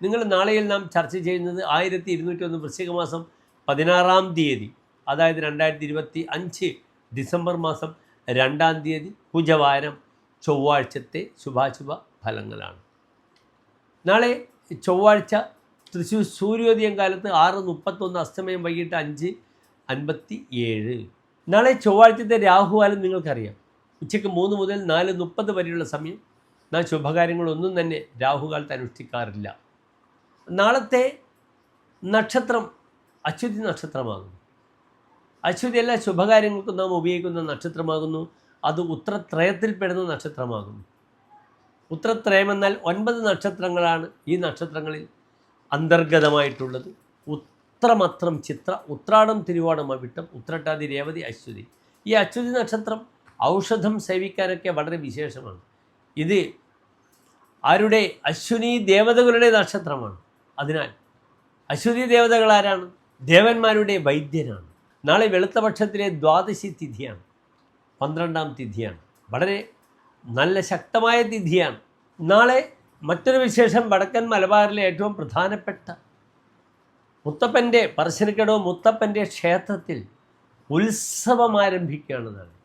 നിങ്ങൾ നാളെയിൽ നാം ചർച്ച ചെയ്യുന്നത് 1201 വൃശ്ചിക മാസം 16-ാം തീയതി, അതായത് 2025 ഡിസംബർ മാസം 2-ാം തീയതി കുജവാരം ചൊവ്വാഴ്ചത്തെ ശുഭാശുഭ ഫലങ്ങളാണ്. നാളെ ചൊവ്വാഴ്ച തൃശ്ശൂർ സൂര്യോദയം കാലത്ത് 6:31, അസ്തമയം വൈകിട്ട് 5:57. നാളെ ചൊവ്വാഴ്ചത്തെ രാഹുകാലം നിങ്ങൾക്കറിയാം. ഉച്ചയ്ക്ക് 3 മുതൽ 4:30 വരെയുള്ള സമയം നാം ശുഭകാര്യങ്ങളൊന്നും തന്നെ രാഹുകാലത്ത് അനുഷ്ഠിക്കാറില്ല. നാളത്തെ നക്ഷത്രം അശ്വതി നക്ഷത്രമാകുന്നു. അശ്വതി എല്ലാ ശുഭകാര്യങ്ങൾക്കും നാം ഉപയോഗിക്കുന്ന നക്ഷത്രമാകുന്നു. അത് ഉത്രത്രയത്തിൽപ്പെടുന്ന നക്ഷത്രമാകുന്നു. ഉത്രത്രയം എന്നാൽ 9 നക്ഷത്രങ്ങളാണ് ഈ നക്ഷത്രങ്ങളിൽ അന്തർഗതമായിട്ടുള്ളത്. ഉത്രമത്രം ചിത്ര, ഉത്രാടം, തിരുവോണം, അവിട്ടം, ഉത്രട്ടാതി, രേവതി, അശ്വതി. ഈ അശ്വതി നക്ഷത്രം ഔഷധം സേവിക്കാനൊക്കെ വളരെ വിശേഷമാണ്. ഇത് ആരുടെ? അശ്വിനി ദേവതകളുടെ നക്ഷത്രമാണ്. അതിനാൽ അശ്വതി ദേവതകൾ ആരാണ്? ദേവന്മാരുടെ വൈദ്യനാണ്. നാളെ വെളുത്തപക്ഷത്തിലെ ദ്വാദശി തിഥിയാണ്, 12-ാം തിഥിയാണ്. വളരെ നല്ല ശക്തമായ തിഥിയാണ്. നാളെ മറ്റൊരു വിശേഷം, വടക്കൻ മലബാറിലെ ഏറ്റവും പ്രധാനപ്പെട്ട മുത്തപ്പൻ്റെ പറശ്ശിനിക്കടവ് മുത്തപ്പൻ്റെ ക്ഷേത്രത്തിൽ ഉത്സവം ആരംഭിക്കുകയാണ്. നാളെ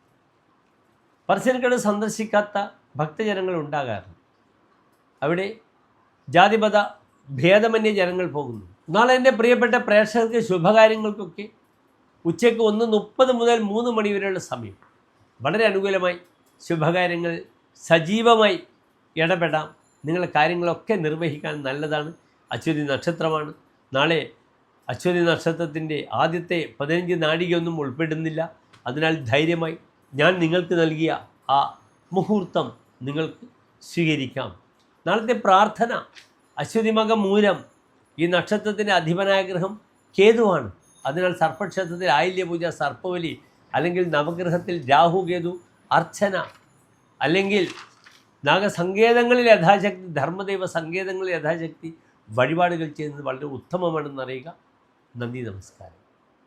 പറശ്ശിനിക്കടവ് സന്ദർശിക്കാത്ത ഭക്തജനങ്ങൾ ഉണ്ടാകാറുണ്ട്. അവിടെ ജാതിമത ഭേദമന്യേ ജനങ്ങൾ പോകുന്നു. നാളെ എൻ്റെ പ്രിയപ്പെട്ട പ്രേക്ഷകർക്ക് ശുഭകാര്യങ്ങൾക്കൊക്കെ ഉച്ചയ്ക്ക് 1:30 മുതൽ 3 മണി വരെയുള്ള സമയം വളരെ അനുകൂലമായി ശുഭകാര്യങ്ങൾ സജീവമായി ഇടപെടാം. നിങ്ങളുടെ കാര്യങ്ങളൊക്കെ നിർവഹിക്കാൻ നല്ലതാണ്. അശ്വതി നക്ഷത്രമാണ്. നാളെ അശ്വതി നക്ഷത്രത്തിൻ്റെ ആദ്യത്തെ 15 നാഴികയൊന്നും ഉൾപ്പെടുന്നില്ല. അതിനാൽ ധൈര്യമായി ഞാൻ നിങ്ങൾക്ക് നൽകിയ ആ മുഹൂർത്തം നിങ്ങൾക്ക് സ്വീകരിക്കാം. നാളത്തെ പ്രാർത്ഥന അശ്വതിമകം മൂലം. ഈ നക്ഷത്രത്തിൻ്റെ അധിപനായ ഗ്രഹം കേതുവാണ്. അതിനാൽ സർപ്പക്ഷേത്രത്തിൽ ആയില്യപൂജ, സർപ്പബലി, അല്ലെങ്കിൽ നവഗ്രഹത്തിൽ രാഹു കേതു അർച്ചന, അല്ലെങ്കിൽ നാഗസങ്കേതങ്ങളിൽ യഥാശക്തി, ധർമ്മദൈവ സങ്കേതങ്ങളിൽ യഥാശക്തി വഴിപാടുകൾ ചെയ്യുന്നത് വളരെ ഉത്തമമാണെന്ന് അറിയുക. നന്ദി, നമസ്കാരം.